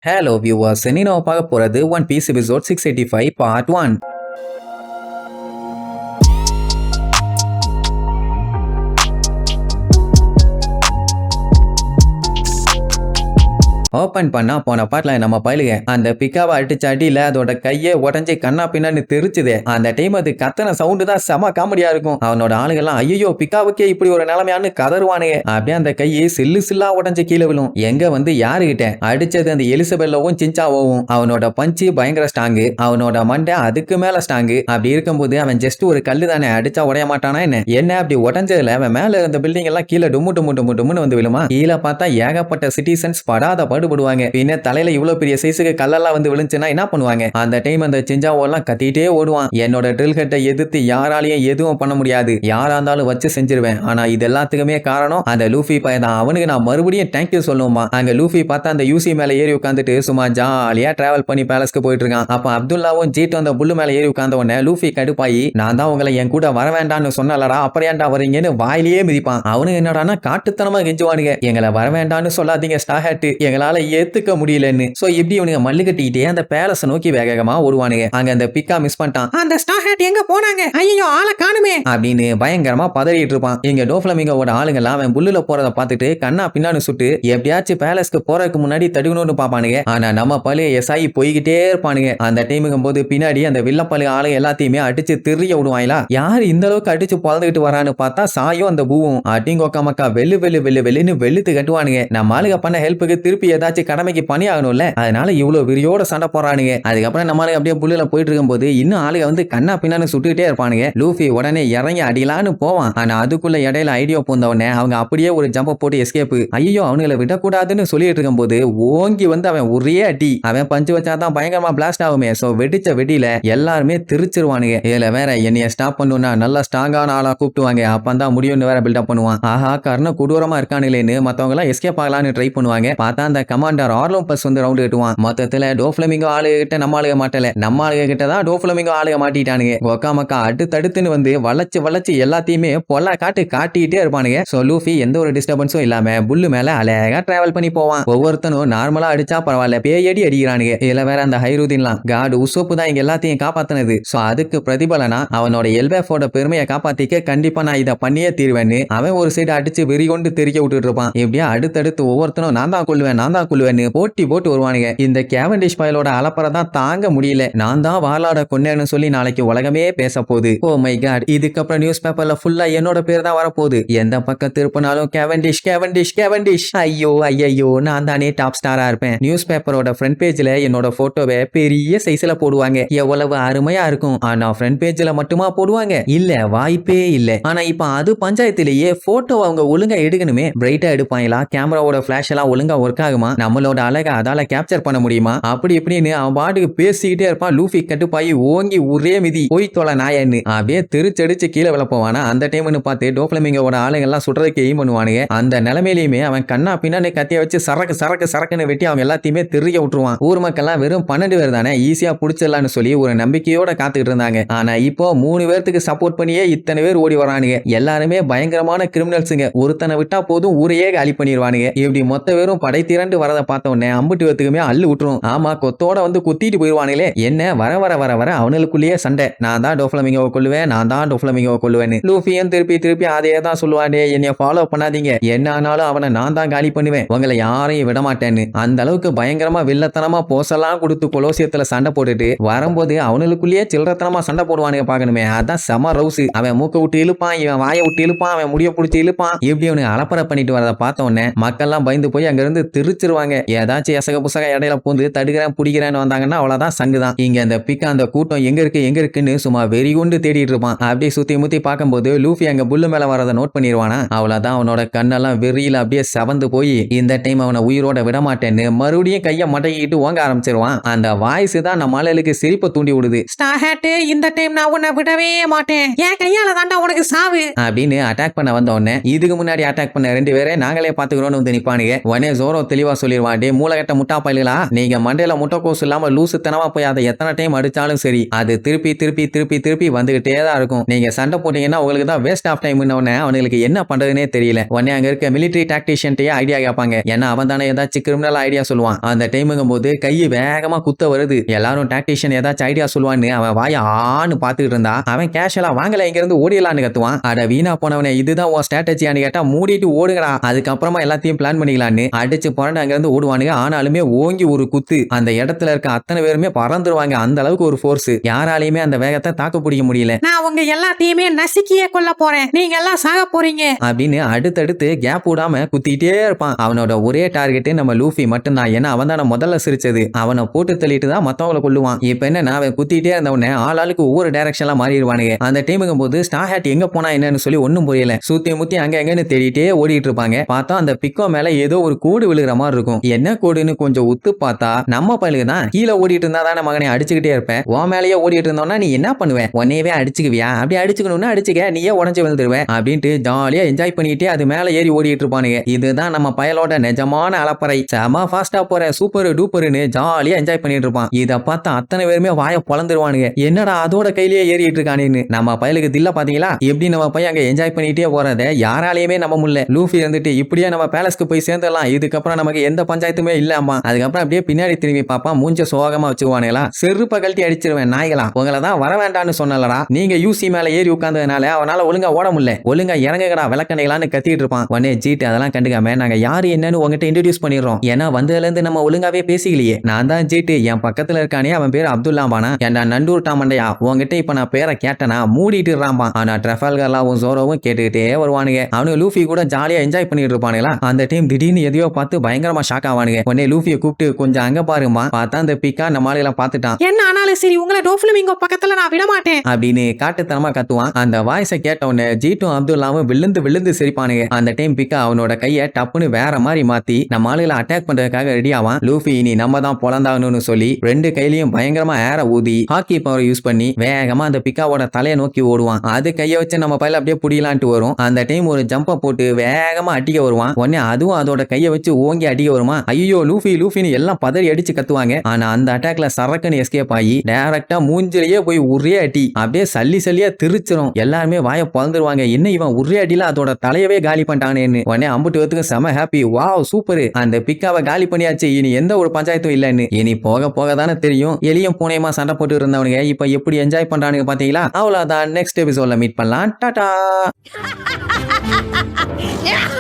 Hello viewers, இன்னைக்கு நம்ம பார்க்க போறது One Piece episode 685 part 1. Open பண்ணா போன பாட்டுல நம்ம பயிலுங்க அந்த பிக்காவை அடிச்ச அடியில அதோட கையை உடஞ்சி கண்ணா பின்னான்னு தெரிச்சுது. அந்த டைம் அது கத்தன சவுண்டு தான் செம காமெடியா இருக்கும். அவனோட ஆளுகெல்லாம் ஐயோ பிக்காவுக்கே இப்படி ஒரு நிலைமையான்னு கதறுவானுங்க. அப்படியே அந்த கையை சில்லு சில்லா உடஞ்சு கீழே விழும். எங்க வந்து யாருகிட்ட அடிச்சது அந்த எலிசபெல்லவும் சிஞ்சாவும். அவனோட பஞ்சு பயங்கர ஸ்ட்ராங்கு, அவனோட மண்டை அதுக்கு மேல ஸ்ட்ராங்கு. அப்படி இருக்கும்போது அவன் ஜஸ்ட் ஒரு கல்லு தானே, அடிச்சா உடைய மாட்டானா என்ன அப்படி உடஞ்சதுல அவன் மேல இருந்த பில்டிங் எல்லாம் கீழே டும்மு டும்மு டும்மு டும்னு வந்து விழுமா. கீழே பார்த்தா ஏகப்பட்ட சிட்டிசன்ஸ் படாத பாடுபடுவாங்க. பின்ன தலையில இவ்வளவு பெரிய சைஸுக்கு கல்லெல்லாம் வந்து விழுந்துச்சுன்னா என்ன பண்ணுவாங்க? அந்த டைம் அந்த சிஞ்சாவெல்லாம் கத்திட்டே ஓடுவான். என்னோட ட்ரில் ஹெட்டை எதிர்த்து யாராலையும் எதுவும் பண்ண முடியாது, யாரா இருந்தாலும் வச்சு செஞ்சிருவேன். ஆனா இது எல்லாத்துக்குமே காரணம் அந்த லூஃபி பையன் தான். அவனுக்கு நான் மறுபடியும் தேங்க்யூ சொல்லுவோமா. அங்க லூஃபி பார்த்தா அந்த யூசி மேல ஏறி உட்காந்துட்டு சும்மா ஜாலியா டிராவல் பண்ணி பேலஸ்க்கு போயிட்டு இருக்கான். அப்ப அப்துல்லாவும் ஜீட்டு அந்த புல்லு மேல ஏறி உட்கார்ந்த உடனே லூஃபி கடுப்பாயி நான் தான் உங்களை என் கூட வர வேண்டாம்னு சொன்னலடா, அப்புறம் ஏன்டா வரீங்கன்னு வாயிலேயே மிதிப்பான். அவனுக்கு என்னடானா காட்டுத்தனமா கெஞ்சுவானுங்க, எங்களை வர வேண்டாம்னு சொல்லாதீங்க ஸ்டார் ஹேட், எங்களால ஏத்துக்க முடியலன்னு. சோ இப்படி இவனுங்க மல்லு கட்டிக்கிட்டே அந்த பேலஸ் நோக்கி வேகமா ஓடுவானுங்க. அங்க அந்த பிக்கா மிஸ் பண்ணிட்டான். அந்த ஸ்டார் ஹேட் எங்க போனாங்க, ஐயோ ஆளை காணுமே அப்படின்னு பயங்கரமா பதறிட்டு இருப்பான். இங்க டோஃப்ளமிங்கோட ஆளுங்கெல்லாம் அவன் புல்லுல போறத பார்த்துட்டு கண்ணா பின்னான்னு சுட்டு எப்படியாச்சும் பேலஸ்க்கு போறதுக்கு முன்னாடி தடுக்கணும்னு பாப்பானுங்க. ஆனா நம்ம பழைய எஸ்ஐ போய்கிட்டே இருப்பானுங்க. அந்த டைமுக்கும் போது பின்னாடி அந்த வில்லப்பழு ஆளு எல்லாத்தையுமே அடிச்சு திரிய விடுவாங்களா. யாரு இந்த அளவுக்கு அடிச்சு பழந்துகிட்டு வரான்னு பார்த்தா சாயும் அந்த பூவும் அட்டிங்கோக்கா மக்கா வெள்ளு வெள்ளு வெள்ளு வெள்ளுன்னு வெளுத்து கட்டுவானுங்க. நம்ம ஆளுக பண்ண ஹெல்ப்புக்கு திருப்பி ஏதாச்சும் கடமைக்கு பணி ஆகணும்ல, அதனால இவ்வளவு விரியோட சண்டை போறானுங்க. அதுக்கப்புறம் நம்ம ஆளுங்க அப்படியே புல்லுல போயிட்டு இருக்கும் போது இன்னும் ஆளுக வந்து கண்ணா பின்னான்னு சுட்டுக்கிட்டே இருப்பானுங்க. லூஃபி உடனே இறங்கி அடிலான்னு போவான். ஆனா அதுக்குள்ள இடையில ஐடியா பூந்த உடனே அவங்க அப்படியே ஒரு ஜம்ப போட்டு எஸ்கேப். ஐயோ அவனுங்களை விடக்கூடாதுன்னு சொல்லிட்டு இருக்கும் போது ஓங்கி வந்து அவன் ஒரே அடி. அவன் பஞ்சு வச்சாதான் பயங்கரமா பிளாஸ்ட் ஆகுமே. சோ வெடிச்ச வெடியில எல்லாருமே திருச்சிருவானுங்க. இதுல வேற என்னைய ஸ்டாப் பண்ணுனா நல்லா ஸ்ட்ராங்கான ஆளா கூப்பிட்டுவாங்க, அப்பந்தான் முடியும்னு வேற பில்டப் பண்ணுவான். ஆஹா கர்ண கொடூரமா இருக்கானுங்களேன்னு மத்தவங்க எல்லாம் எஸ்கேப் ஆகலான்னு ட்ரை பண்ணுவாங்க. பார்த்தா அந்த கமாண்டர் ஆர்லோபஸ் வந்து ரவுண்ட் கட்டுவான். மொத்தத்துல டோஃப்ளமிங்கோ ஆளுக கிட்ட நம்ம ஆளுக மாட்டல, நம்ம ஆளுக கிட்ட தான் டோஃப்ளமிங்கோ ஆளுக மாட்டிட்டானுங்க. ஒக்கா மக்கா அடுத்தடுத்துன்னு வந்து வளைச்சு வளைச்சு எல்லாத்தையுமே பொல்லா காட்டிக்கிட்டே இருப்பானுங்க. சோ லூஃபி எந்த ஒரு டிஸ்டர்பன்ஸும் இல்லாம புல்லு மேல அழகா டிராவல் பண்ணி போவான். ஒவ்வொருத்தனும் நார்மலா அடிச்சா பரவாயில்ல, பேயடி அடிக்கிறானுங்க. இதுல வேற அந்த ஹைருதீன்லாம் காடு உசோப்பு தான் இங்க எல்லாத்தையும் காப்பாத்தினது. சோ அதுக்கு பிரதிபலனா அவனோட எல்வேஃபோட பெருமையை காப்பாத்திக்க கண்டிப்பா நான் இதை பண்ணியே தீர்வேன்னு அவன் ஒரு சைடு அடிச்சு வெறி கொண்டு தெரிய விட்டுட்டு இருப்பான். எப்படியா அடுத்தடுத்து ஒவ்வொருத்தனும் நான் தான் கொள்ளுவேன்னு போட்டி போட்டு வருவானுங்க. இந்த கேவண்டிஷ் பயலோட அலப்பறை தான் தாங்க முடியல. நான் தான் வாளாட கொண்டேன்னு சொல்லி நாளைக்கு உலகமே பேச போகுது. ஓ மை காட், இதுக்கப்புறம் நியூஸ் பேப்பர்ல ஃபுல்லா என்னோட பேர் தான் வரப்போகுது. எந்த பக்கம் திருப்பினாலும் கேவண்டிஷ் கேவண்டிஷ் கேவண்டிஷ். ஐயோ நான் தானே டாப் ஸ்டாரா இருப்பேன். நியூஸ் பேப்பரோட ஃப்ரண்ட் பேஜ்ல என்னோட போட்டோவை பெரிய சைஸ்ல போடுவாங்க. எவ்வளவு அருமையா இருக்கும். ஆனா ஃப்ரண்ட் பேஜ்ல மட்டுமா போடுவாங்க? இல்ல, வாய்ப்பே இல்ல. ஆனா இப்ப அது பஞ்சாயத்திலேயே போட்டோ அவங்க ஒழுங்கா எடுக்கணுமே. பிரைட்டா எடுப்பாங்களா, கேமராவோட பிளாஷ் எல்லாம் ஒழுங்கா ஒர்க் ஆகுமா, நம்மளோட அழகை அதால கேப்சர் பண்ண முடியுமா, அப்படி இப்படின்னு அவன் பாட்டுக்கு பேசிக்கிட்டே இருப்பான். லூஃபி கட்டுப்பாயி ஓங்கி ஒரே மிதி போய் தொலை நாயன்னு அப்படியே திருச்சடிச்சு கீழே விழப்போவானா. அந்த டைம்னு பார்த்து டோஃப்ளமிங்கோட ஆளுங்க எல்லாம் சுடுறதுக்கு எய்ம் பண்ணுவானுங்க. அந்த நிலைமையிலுமே அவன் கண்ணா பின்னாடி கத்திய வச்சு சரக்குன்னு வெட்டி அவங்க எல்லாத்தையுமே தெரிய விட்டுருவான். ஊர் மக்கள்லாம் வெறும் 12 பேர் தானே, ஈஸியா புடிச்சிடலான்னு சொல்லி ஒரு நம்பிக்கையோட காத்துக்கிட்டு இருந்தாங்க. ஆனா இப்போ 3 பேருக்கு சப்போர்ட் பண்ணியே இத்தனை பேர் ஓடி வரானுங்க. எல்லாருமே பயங்கரமான கிரிமினல்ஸுங்க. ஒருத்தனை விட்டா போதும் ஊரையே காலி பண்ணிடுவானுங்க. இப்படி மொத்த பேரும் படை திரண்டு வரதை பார்த்த உடனே அம்புட்டு பேத்துக்குமே அள்ளு விட்டுரும். ஆமா கொத்தோட வந்து குத்திட்டு போயிருவானுங்களே. என்ன வர அவனுக்குள்ளேயே சண்டை. நான் தான் டோஃப்ளமிங்கோவை கொல்லுவேன்னு லூஃபியும் திருப்பி அதே தான் சொல்லுவானே, என்னைய ஃபாலோ பண்ணாதீங்க, என்ன ஆனாலும் அவனை நான் தான் காலி பண்ணுவேன், உங்களை யாரையும் விட மாட்டேன்னு. அந்த அளவுக்கு பயங்கரமா வில்லத்தனமா போசெல்லாம் கொடுத்து கொலோசியத்துல சண்டை போட்டுட்டு வரும்போது அவனுக்குள்ளேயே சில்லறத்தனமா சண்டை போடுவானுங்க. பாக்கணுமே, அதான் செம ரவுசு. அவன் மூக்க விட்டு இழுப்பான், இவன் வாயை விட்டு இழுப்பான், அவன் முடிய பிடிச்சி இழுப்பான். இப்படி அவனுக்கு அலப்பறை பண்ணிட்டு வரதை பார்த்த உடனே மக்கள்லாம் பயந்து போய் அங்க இருந்து திருச்சிருவாங்க. ஏதாச்சும் எசக புசக இடையில பூந்து தடுக்கிறேன் பிடிக்கிறேன்னு வந்தாங்கன்னா அவ்வளவுதான் சங்குதான். இங்க அந்த பிக்கா அந்த கூட்டம் எங்க இருக்குன்னு சும்மா வெறி கொண்டு தேடிட்டு இருப்பான். அப்படியே சுத்தி முத்தி பார்க்கும்போது லூஃபி அங்க புல்லு மேல வரதை நோட் பண்ணிடுவானா. அவ்வளவுதான், அவனோட கண்ணெல்லாம் வெறியில அப்படியே செவந்து போய் இந்த டைம் அவனை உயிரோட விட மாட்டேன்னு மறுபடியும் கையை மடக்கிட்டு ஓங்க ஆரம்பிச்சிருவான். அந்த வாய்ஸ் தான் நம்ம ஆளுக்கு சிரிப்பை தூண்டி விடுது. ஸ்டார் ஹேட், இந்த டைம் நான் உன்னை விடவே மாட்டேன், என் கையால தாண்டா உனக்கு சாவு அப்படின்னு அட்டாக் பண்ண வந்த உடனே இதுக்கு முன்னாடி அட்டாக் பண்ண 2 பேரை நாங்களே பாத்துக்கிறோம்னு வந்து நிப்பானுங்க. உடனே ஜோரோ தெளிவா தெளிவா சொல்லிடுவான். டே மூளைகட்ட முட்டா பயிலா, நீங்க மண்டையில முட்டைக்கோசு இல்லாம லூசுத்தனமா போய் அதை எத்தனை டைம் அடிச்சாலும் சரி அது திருப்பி திருப்பி திருப்பி திருப்பி வந்துகிட்டே தான் இருக்கும். நீங்க சண்டை போட்டீங்கன்னா உங்களுக்கு தான் வேஸ்ட் ஆஃப் டைம். அவனுக்கு என்ன பண்றதுனே தெரியல. உடனே அங்க இருக்க மிலிட்டரி டாக்டிஷியன்ட்டே ஐடியா கேட்பாங்க. ஏன்னா அவன் தானே ஏதாச்சும் கிரிமினல் ஐடியா சொல்லுவான். அந்த டைமுங்கும் போது கை வேகமா குத்த வருது. எல்லாரும் டாக்டிஷியன் ஏதாச்சும் ஐடியா சொல்லுவான்னு அவன் வாய ஆன்னு பாத்துக்கிட்டு இருந்தா அவன் கேஷுவலா வாங்கல இங்க இருந்து ஓடிடலான்னு கத்துவான். அட வீணா போனவனே, இதுதான் உன் ஸ்ட்ராட்டஜியான்னு கேட்டா மூடிட்டு ஓடுங்கடா, அதுக்கப்புறமா எல்லாத்தையும் பிளான் பண்ணிக்கலான்னு அடிச்சு புரண்டு அங்க இருந்து ஓடுவானுங்க. ஆனாலுமே ஓங்கி ஒரு குத்து அந்த இடத்துல இருக்க அத்தனை பேருமே பறந்துருவாங்க. அந்த அளவுக்கு ஒரு ஃபோர்ஸ், யாராலையுமே அந்த வேகத்தை தாக்கு பிடிக்க முடியல. நான் உங்க எல்லாத்தையுமே நசுக்கியே கொல்ல போறேன், நீங்க எல்லாம் சாக போறீங்க அப்படின்னு அடுத்தடுத்து கேப் விடாம குத்திட்டே இருப்பான். அவனோட ஒரே டார்கெட் நம்ம லூஃபி மட்டும்தான். ஏன்னா அவன் தான் முதல்ல சிரிச்சது. அவனை போட்டு தள்ளிட்டு தான் மத்தவங்களை கொல்லுவான். இப்ப என்ன, அவன் குத்திட்டே இருந்தவனே ஆளாளுக்கு ஒவ்வொரு டைரக்ஷன்ல மாறிடுவானுங்க. அந்த டைமுங்கும் போது ஸ்டார் ஹேட் எங்க போனா என்னன்னு சொல்லி ஒன்னும் புரியல. சுத்தி முத்தி அங்க எங்கன்னு தேடிட்டே ஓடிட்டு இருப்பாங்க. பார்த்தா அந்த பிக்கோ மேல ஏதோ ஒரு கூடு விழுகிற மாதிரி இருக்கும். என்ன கூடுன்னு கொஞ்சம் உத்து பார்த்தா நம்ம பையலுக்கு தான். கீழே ஓடிட்டு இருந்தா தானே மகனை அடிச்சுக்கிட்டே இருப்பேன். உன் மேலேயே ஓடிட்டு இருந்தோம்னா நீ என்ன பண்ணுவேன்? உன்னையவே அடிச்சுக்குவியா? அப்படி அடிச்சுக்கணும்னா அடிச்சுக்க, நீயே உடஞ்சு விழுந்துருவேன் அப்படின்ட்டு ஜாலியா என்ஜாய் பண்ணிட்டே அது மேல ஏறி ஓடிட்டு இருப்பானுங்க. இதுதான் நம்ம பயலோட நிஜமான அலப்பறை. செம ஃபாஸ்டா போற சூப்பர் டூப்பர்னு ஜாலியா என்ஜாய் பண்ணிட்டு இருப்பான். இத பார்த்தா அத்தனை பேருமே வாய பொளந்துருவானுங்க. என்னடா அதோட கையிலேயே ஏறிட்டு இருக்கானேன்னு. நம்ம பயலுக்கு தில்ல பாத்தீங்களா? எப்படி நம்ம பையன் அங்க என்ஜாய் பண்ணிட்டே போறத யாராலையுமே நம்ப முடியல. லூஃபி இருந்துட்டு இப்படியே நம்ம பேலஸ்க்கு போய் சேர்ந்துடலாம், இதுக்கப்புறம் நமக்கு எந்த பஞ்சாயத்துமே இல்லாமா. அதுக்கப்புறம் அப்படியே பின்னாடி திரும்பி பாப்பான். மூஞ்ச சோகமா வச்சுக்குவானுங்களா. செருப்ப கழட்டி அடிச்சிருவேன் நாய்களா, உங்களை தான் வர வேண்டாம்னு சொன்னலடா, நீங்க யூசி மேல ஏறி உட்கார்ந்ததுனால அவனால ஒழுங்கா ஓட முடியல, ஒழுங்கா இறங்குகடா விளக்கணைகளான்னு கத்திட்டு இருப்பான். உடனே ஜீட் அதெல்லாம் கண்டுக்காம நாங்க யாரு என்னன்னு உங்ககிட்ட இன்ட்ரோடியூஸ் பண்ணிடுறோம், ஏன்னா வந்ததுல இருந்து நம்ம ஒழுங்காவே பேசிக்கலையே. நான் தான் ஜீட்டு, என் பக்கத்துல இருக்கானே அவன் பேர் அப்துல்லா பானா, ஏன்டா நண்டூர் டாமண்டையா, உங்ககிட்ட இப்ப நான் பேரை கேட்டனா மூடிட்டு இருப்பான். ஆனா ட்ரெஃபல்கர்லாவும் ஜோரோவும் கேட்டுக்கிட்டே வருவானுங்க. அவனு லூஃபி கூட ஜாலியா என்ஜாய் பண்ணிட்டு இருப்பானுங்களா. அந்த டைம் திடீர்னு எதையோ பார்த்து பயங்கரமா ஷாக் ஆவானுங்க. உடனே லூஃபியை கூப்பிட்டு கொஞ்சம் அங்க பாருமா. பார்த்தா அந்த பிக்கா நம்ம ஆளுகளை பார்த்துட்டான். என்ன ஆனாலும் சரி உங்களை டோஃப்ளமிங்கோ பக்கத்துல நான் விட மாட்டேன் அப்படின்னு காட்டுத்தனமா கத்துவான். அந்த வாய்ஸை கேட்ட உடனே ஜீட்டும் அப்துல்லாவும் விழுந்து விழுந்து சிரிப்பானுங்க. அந்த டைம் பிக்கா அவனோட கையை டப்புன்னு வேற மாதிரி மாத்தி நம்ம ஆளுகளை அட்டாக் பண்றதுக்காக ரெடி ஆவான். லூஃபி நீ நம்ம தான் பொழந்தாகணும்னு சொல்லி ரெண்டு கையிலையும் பயங்கரமா ஏற ஊதி ஹாக்கி பவர் யூஸ் பண்ணி வேகமா அந்த பிக்காவோட தலையை நோக்கி ஓடுவான். அது கையை வச்சு நம்ம பையில அப்படியே புடியலான்ட்டு வரும். அந்த டைம் ஒரு ஜம்ப போட்டு வேகமா அடிக்க வருவான். உடனே அதுவும் அதோட கையை வச்சு ஓங்கி அடிக்க வருமா. ஐயோ லூஃபி லூஃபின்னு எல்லாம் பதறி அடிச்சு கத்துவாங்க. ஆனா அந்த அட்டாக்ல சரக்குன்னு எஸ்கேப் ஆகி டைரக்டா மூஞ்சிலேயே போய் ஒரே அடி அப்படியே சல்லி சல்லியா திருச்சிரும். எல்லாருமே வாய பறந்துருவாங்க. என்ன இவன் ஒரே அடியில அதோட தலையவே காலி பண்ணிட்டானேன்னு. உடனே அம்புட்டு வரத்துக்கு செம ஹாப்பி. வாவ் சூப்பர், அந்த பிக்காவை காலி பண்ணியாச்சு, இனி எந்த ஒரு பஞ்சாயத்தும் இல்லைன்னு. இனி போக போக தானே தெரியும். எலியும் பூனையுமா சண்டை போட்டு இருந்தவனுங்க இப்ப எப்படி என்ஜாய் பண்றானுங்க பாத்தீங்களா. அவ்வளவுதான், நெக்ஸ்ட் எபிசோட்ல மீட் பண்ணலாம். டாடா. Yeah!